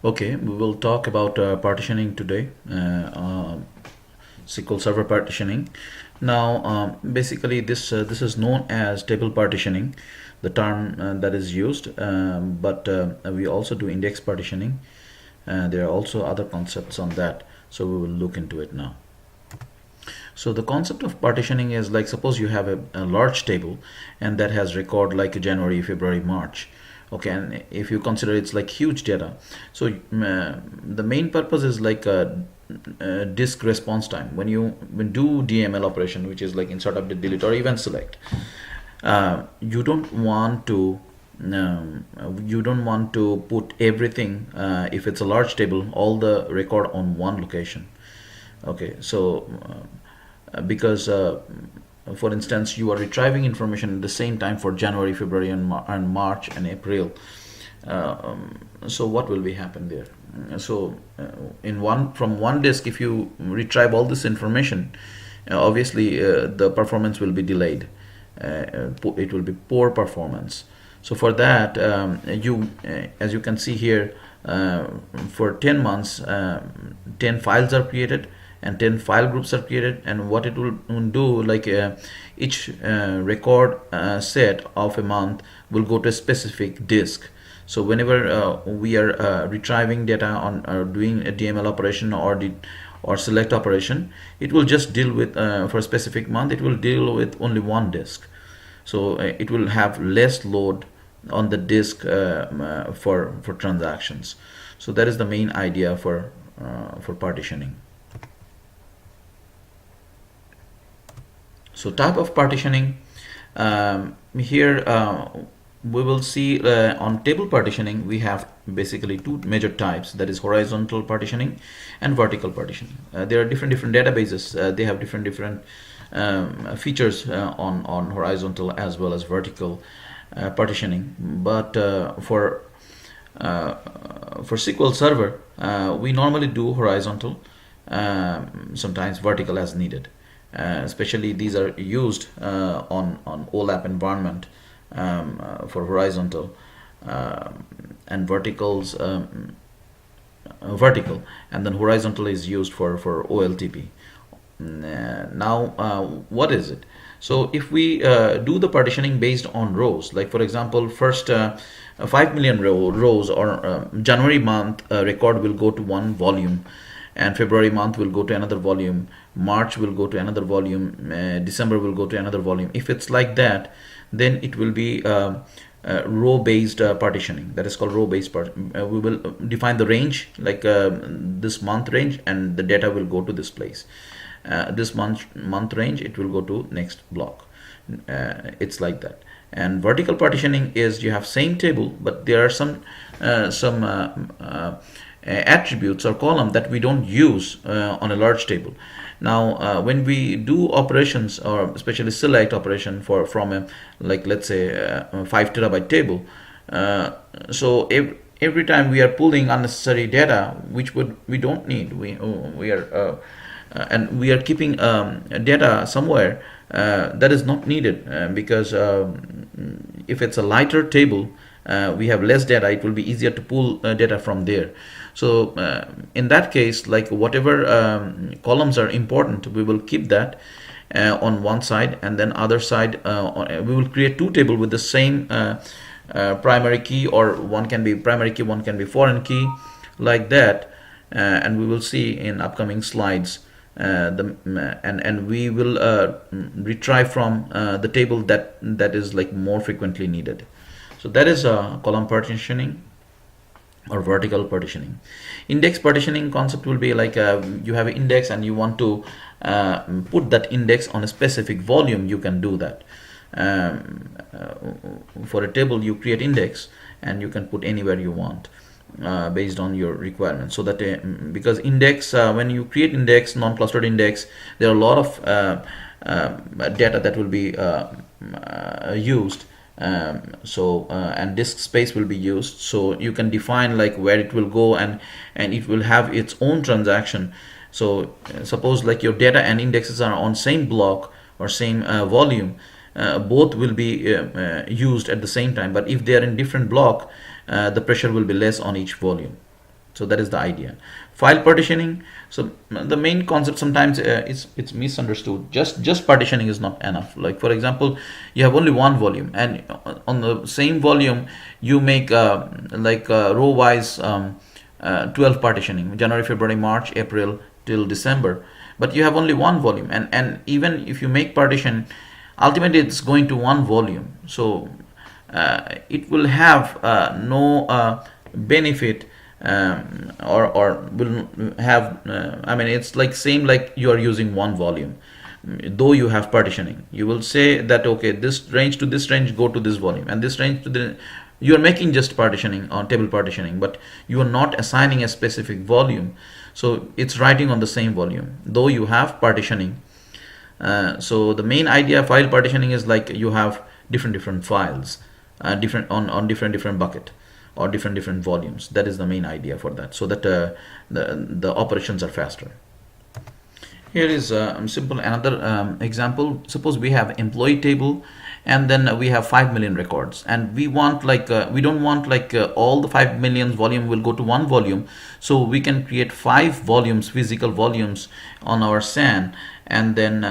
Okay, we will talk about partitioning today, SQL Server partitioning. Now, basically, this is known as table partitioning, the term that is used. But we also do index partitioning. There are also other concepts on that, so we will look into it now. So the concept of partitioning is like, suppose you have a large table and that has record like January, February, March. Okay, and if you consider it's like huge data, so the main purpose is like disk response time. When do DML operation, which is like insert, update, delete, or even select, you don't want to put everything, if it's a large table, all the record on one location. Okay, so because for instance, you are retrieving information at the same time for January, February, and March and April. So what will be happen there? So in one from one disk, if you retrieve all this information, obviously the performance will be delayed. It will be poor performance. So for that, as you can see here, for 10 months, 10 files are created and 10 file groups are created, and what it will do, like each record set of a month will go to a specific disk. So whenever we are retrieving data on doing a DML operation or select operation, it will just deal with, for a specific month, it will deal with only one disk. So it will have less load on the disk for transactions. So that is the main idea for partitioning. So type of partitioning, here we will see on table partitioning we have basically two major types, that is horizontal partitioning and vertical partitioning. There are different databases, they have different features on horizontal as well as vertical partitioning, but for SQL Server, we normally do horizontal, sometimes vertical as needed. Especially these are used on OLAP environment, for horizontal, and verticals, vertical, and then horizontal is used for OLTP. Now, what is it? So if we do the partitioning based on rows, like for example, first 5 million rows, or January month record will go to one volume, and February month will go to another volume, March will go to another volume, December will go to another volume. If it's like that, then it will be row-based partitioning. That is called row-based we will define the range, like this month range, and the data will go to this place. This month range, it will go to next block. It's like that. And vertical partitioning is, you have same table, but there are some attributes or column that we don't use on a large table. Now when we do operations, or especially select operation from a, like let's say, a 5 terabyte table, so every time we are pulling unnecessary data which we don't need, we are and we are keeping data somewhere that is not needed, because if it's a lighter table, we have less data, it will be easier to pull data from there. So in that case, like whatever columns are important, we will keep that on one side, and then other side we will create two tables with the same primary key, or one can be primary key, one can be foreign key, like that. And we will see in upcoming slides, and we will retrieve from the table that is like more frequently needed. So that is column partitioning or vertical partitioning. Index partitioning concept will be like, you have an index and you want to put that index on a specific volume, you can do that. For a table, you create index and you can put anywhere you want, based on your requirements. So that because index, when you create index, non-clustered index, there are a lot of data that will be used. And disk space will be used, so you can define like where it will go, and it will have its own transaction. So suppose like your data and indexes are on same block or same volume, both will be used at the same time, but if they are in different block, the pressure will be less on each volume. So that is the idea. File partitioning. So the main concept sometimes it's misunderstood. Just partitioning is not enough. Like for example, you have only one volume, and on the same volume you make row wise 12 partitioning: January, February, March, April till December. But you have only one volume, and even if you make partition, ultimately it's going to one volume. So it will have no benefit, or will have I mean, it's like same like you are using one volume. Though you have partitioning, you will say that okay, this range to this range go to this volume, and this range to the, you are making just partitioning on table partitioning, but you are not assigning a specific volume. So it's writing on the same volume though you have partitioning. So the main idea of file partitioning is like you have different files, different on different bucket, or different volumes. That is the main idea for that, so that the operations are faster. Here is simple another example. Suppose we have employee table, and then we have 5 million records, and we want we don't want all the 5 million volume will go to one volume. So we can create 5 volumes, physical volumes on our SAN, and then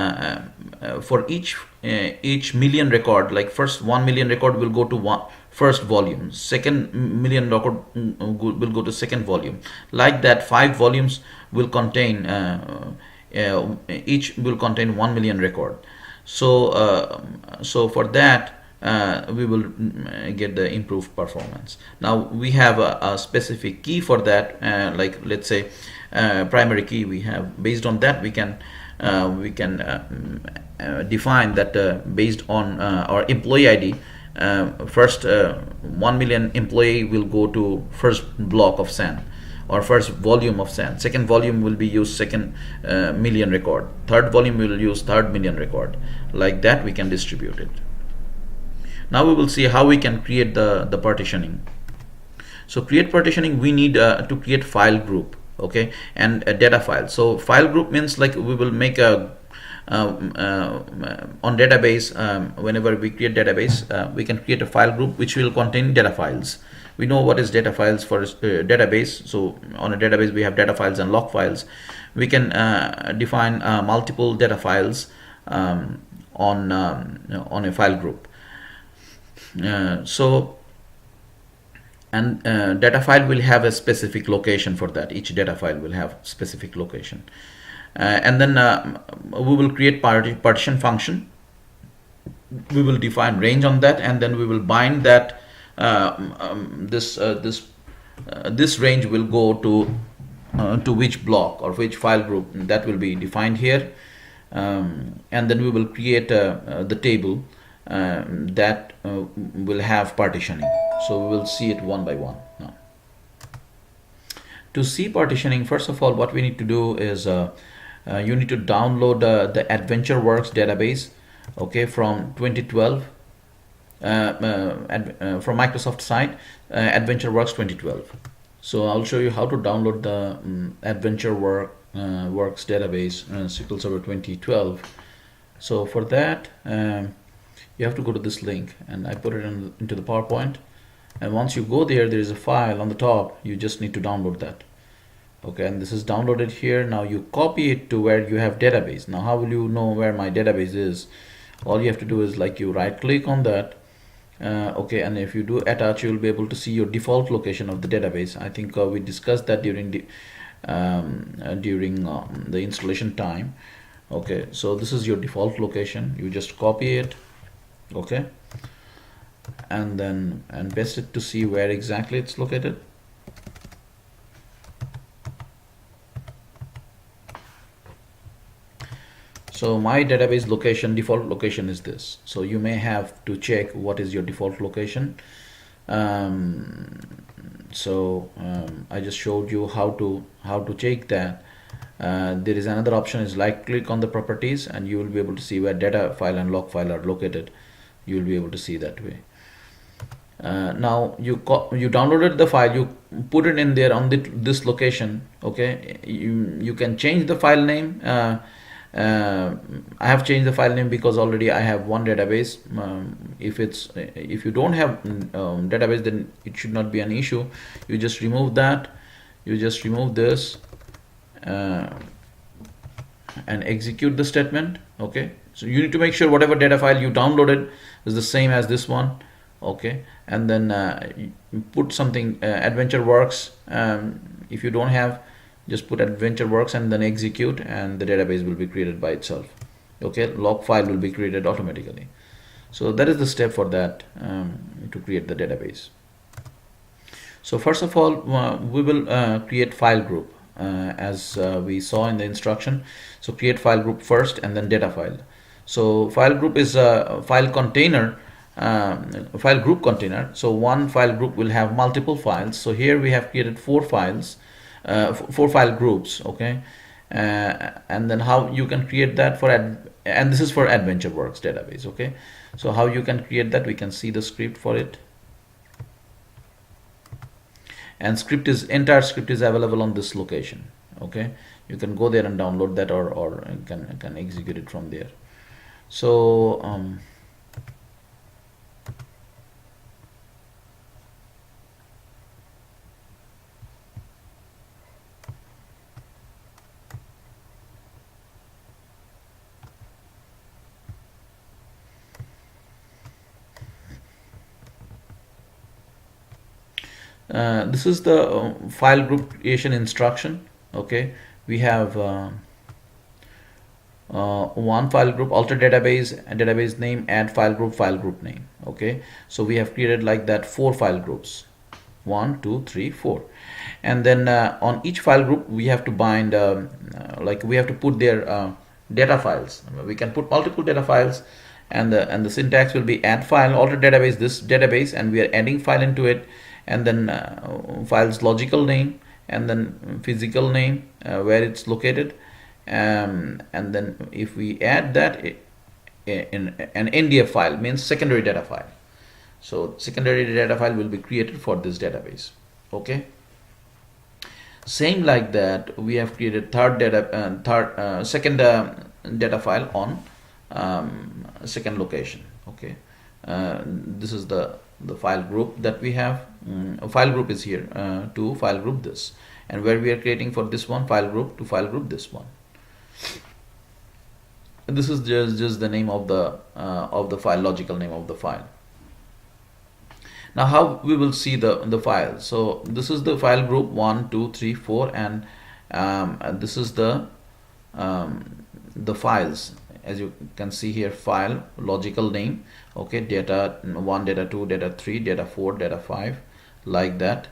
for each million record, like first 1 million record will go to one first volume, second million record will go to second volume. Like that, 5 volumes will contain each will contain 1 million record. So for that we will get the improved performance. Now we have a specific key for that, like let's say primary key we have. Based on that we can define that based on our employee ID, first 1 million employee will go to first block of SAN, or first volume of SAN. Second volume will be used second million record. Third volume will use third million record. Like that we can distribute it. Now we will see how we can create the partitioning. So create partitioning, we need to create file group, okay, and a data file. So file group means like we will make a on database, whenever we create database, we can create a file group which will contain data files. We know what is data files for database. So on a database we have data files and log files. We can define multiple data files on a file group. Data file will have a specific location for that. Each data file will have specific location. And then we will create partition function. We will define range on that, and then we will bind that this range will go to which block or which file group. That will be defined here, and then we will create the table that will have partitioning. So we will see it one by one now. To see partitioning, first of all, what we need to do is you need to download the AdventureWorks database, okay, from 2012, from Microsoft site, AdventureWorks 2012. So I'll show you how to download the AdventureWorks database, SQL Server 2012. So for that, you have to go to this link, and I put it into the PowerPoint. And once you go there, there is a file on the top. You just need to download that. Okay, and this is downloaded here. Now you copy it to where you have database. Now how will you know where my database is? All you have to do is like you right click on that. Okay, and if you do attach, you will be able to see your default location of the database. I think we discussed that during the installation time. Okay, so this is your default location. You just copy it, okay, and then paste it to see where exactly it's located. So my database location, default location is this. So you may have to check what is your default location. I just showed you how to check that. There is another option, is right click on the properties, and you will be able to see where data file and log file are located. You will be able to see that way. Now you downloaded the file, you put it in there on this location. Okay, you can change the file name. I have changed the file name because already I have one database. If you don't have database, then it should not be an issue. You just remove that, you just remove this uh, and execute the statement. Okay, so you need to make sure whatever data file you downloaded is the same as this one. Okay, and then you put something adventure works. If you don't have, just put adventure works and then execute, and the database will be created by itself. Okay, log file will be created automatically. So that is the step for that, to create the database. So first of all, we will create file group, as we saw in the instruction. So create file group first and then data file. So file group is a file container, file group container. So one file group will have multiple files. So here we have created four files, four file groups. Okay, and then how you can create that for and this is for AdventureWorks database. Okay, so how you can create that, we can see the script for it. And entire script is available on this location. Okay, you can go there and download that, or you can execute it from there. So this is the file group creation instruction. Okay, we have one file group, alter database, database name, add file group name. Okay, so we have created like that four file groups, 1 2 3 4, and then on each file group we have to bind, like we have to put their data files. We can put multiple data files, and the syntax will be add file, alter database, this database, and we are adding file into it, and then file's logical name, and then physical name, where it's located, and then if we add that in an NDF file, means secondary data file. So secondary data file will be created for this database. Okay, same like that we have created second data file on second location. Okay, this is the file group that we have. File group is here, to file group this, and where we are creating for this one file group to file group this one. This is just the name of the file, logical name of the file. Now how we will see the file. So this is the file group 1 2 3 4, and this is the files, as you can see here, file logical name. Okay, data 1, data 2, data 3, data 4, data 5, like that.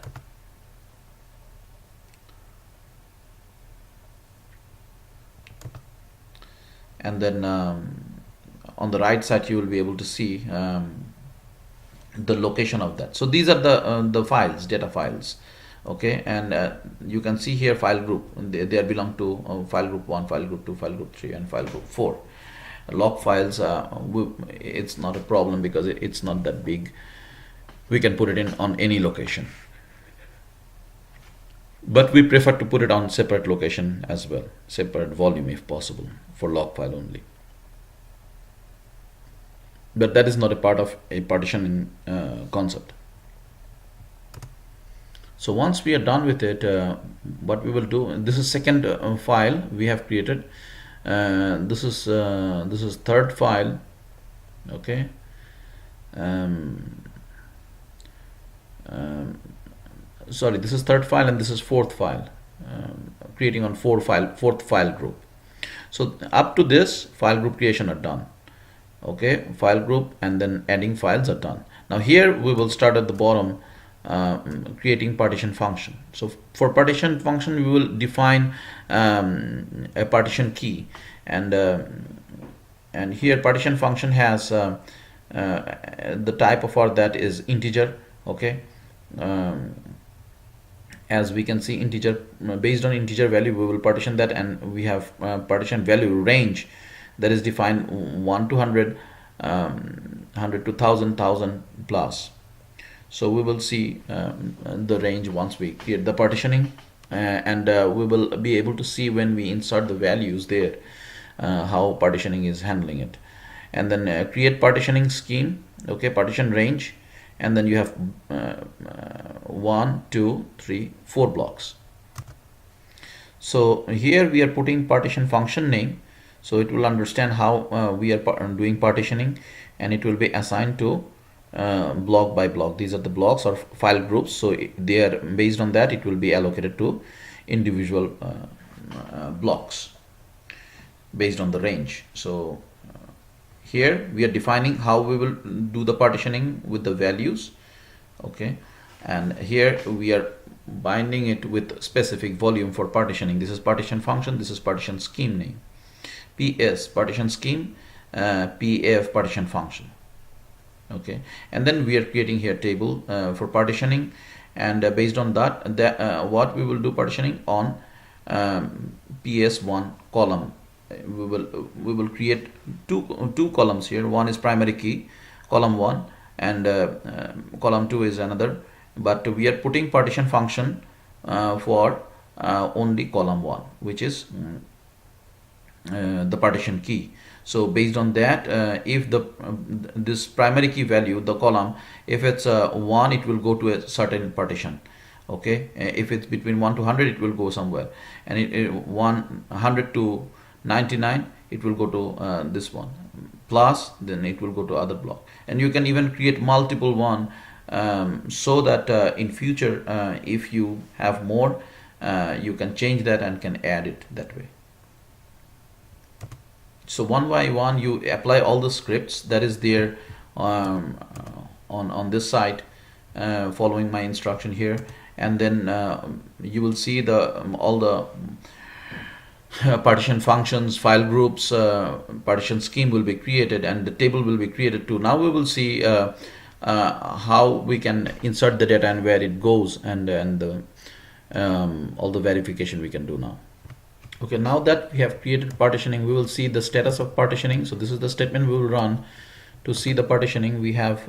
And then on the right side you will be able to see the location of that. So these are the files, data files. Okay, and you can see here file group, they belong to file group 1, file group 2, file group 3, and file group 4. Log files, it's not a problem because it's not that big. We can put it in on any location, but we prefer to put it on separate location as well, separate volume if possible, for log file only. But that is not a part of a partitioning concept. So once we are done with it, what we will do, this is second file we have created. This is third file. Okay, sorry, this is third file and this is fourth file, creating on fourth file group. So up to this, file group creation are done. Okay, file group and then adding files are done. Now here we will start at the bottom, creating partition function. So for partition function we will define a partition key, and here partition function has the type of that is integer. Okay, as we can see, integer, based on integer value we will partition that, and we have partition value range that is defined 1 to 100, 100 to 1000 plus. So we will see the range once we create the partitioning, and we will be able to see when we insert the values there, how partitioning is handling it. And then create partitioning scheme. Okay, partition range, and then you have 1 2 3 4 blocks. So here we are putting partition function name, so it will understand how we are doing partitioning, and it will be assigned to block by block. These are the blocks or file groups, so they are based on that it will be allocated to individual blocks based on the range. So here we are defining how we will do the partitioning with the values. Okay, and here we are binding it with specific volume for partitioning. This is partition function, this is partition scheme name, PS partition scheme, PF partition function. Okay, and then we are creating here table for partitioning, and based on that, what we will do partitioning on PS1 column. We will create two columns here. One is primary key, column 1, and column 2 is another, but we are putting partition function for only column 1, which is the partition key. So based on that, if this primary key value, the column, if it's 1, it will go to a certain partition. Okay, if it's between 1 to 100, it will go somewhere, and 100 to 99, it will go to this one, plus then it will go to other block. And you can even create multiple one, so that in future, if you have more, you can change that and can add it that way. So one by one you apply all the scripts that is there on this side, following my instruction here, and then you will see the all the partition functions, file groups, partition scheme will be created, and the table will be created too. Now we will see how we can insert the data and where it goes, and all the verification we can do now. Okay, now that we have created partitioning, we will see the status of partitioning. So this is the statement we will run to see the partitioning. We have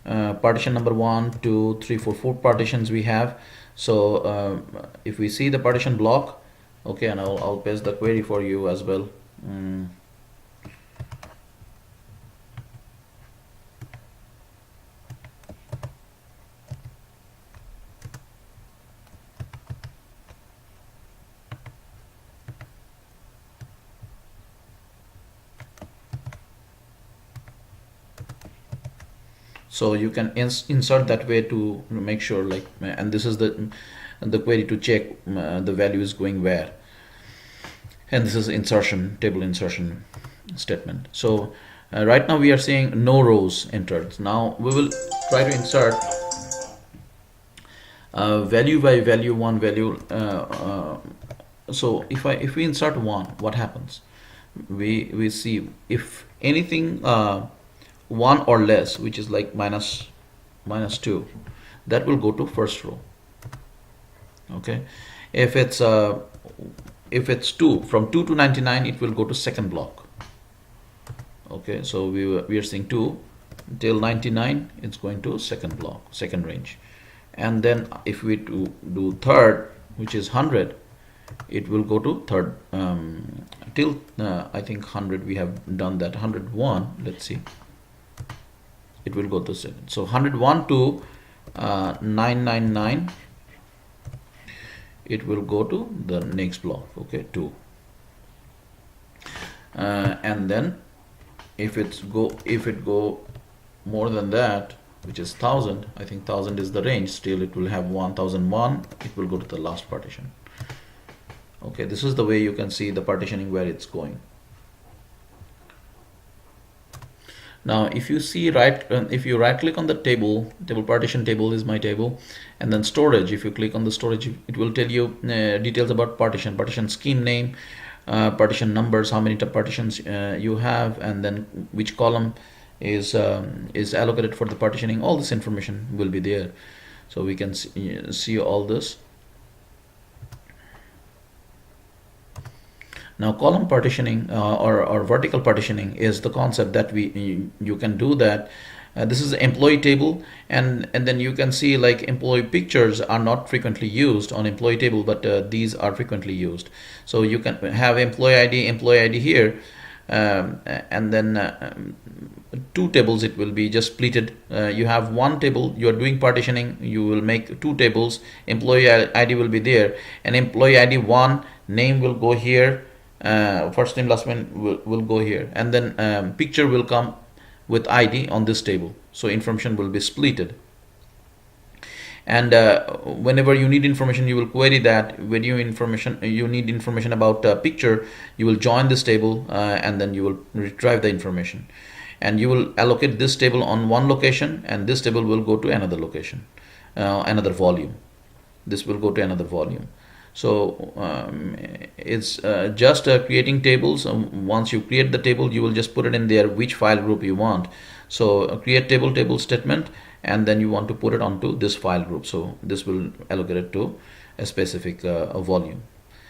partition number 1, 2, 3, 4, 4 partitions we have. So if we see the partition block, okay, and I'll paste the query for you as well. So you can insert that way to make sure, like, and this is the query to check the value is going where, and this is insertion, table insertion statement. So right now we are seeing no rows entered. Now we will try to insert value by value, one value. So if we insert 1, what happens? We see if anything 1 or less, which is like minus 2, that will go to first row. Okay, if it's 2, from 2 to 99, it will go to second block. Okay, so we are seeing 2 till 99, it's going to second block, second range. And then if we do third, which is 100, it will go to third, till I think 100 we have done that. 101, let's see, it will go to 7. So 101 to 999, it will go to the next block. Okay, 2. And then if it go more than that, which is 1000, I think 1000 is the range, still it will have 1001, it will go to the last partition. Okay, this is the way you can see the partitioning where it's going. Now if you see if you right click on the table partition, table is my table, and then storage, if you click on the storage, it will tell you details about partition scheme name, partition numbers, how many partitions you have, and then which column is allocated for the partitioning. All this information will be there, so we can see all this. Now column partitioning or vertical partitioning is the concept that you can do that. This is the employee table, and then you can see like employee pictures are not frequently used on employee table, but these are frequently used. So you can have employee ID here, and then two tables, it will be just splitted. You have one table, you are doing partitioning, you will make two tables. Employee ID will be there, and employee ID 1 name will go here, first name last name will go here, and then picture will come with ID on this table, so information will be splitted. And whenever you need information, you will query that. When you need information about picture, you will join this table, and then you will retrieve the information, and you will allocate this table on one location, and this table will go to another location, another volume. This will go to another volume. So it's just creating tables. Once you create the table, you will just put it in there which file group you want. So create table statement, and then you want to put it onto this file group. So this will allocate it to a specific volume.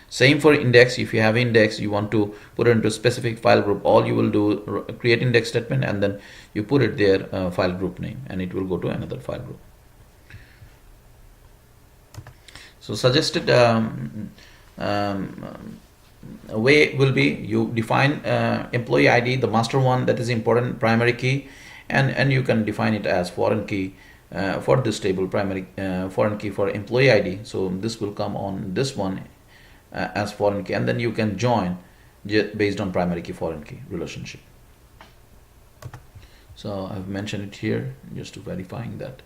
Same for index. If you have index, you want to put it into a specific file group, all you will do create index statement, and then you put it there, file group name, and it will go to another file group. So suggested way will be, you define employee ID, the master one, that is important, primary key, and you can define it as foreign key for this table, primary foreign key for employee ID. So this will come on this one as foreign key, and then you can join based on primary key foreign key relationship. So I've mentioned it here just to verifying that.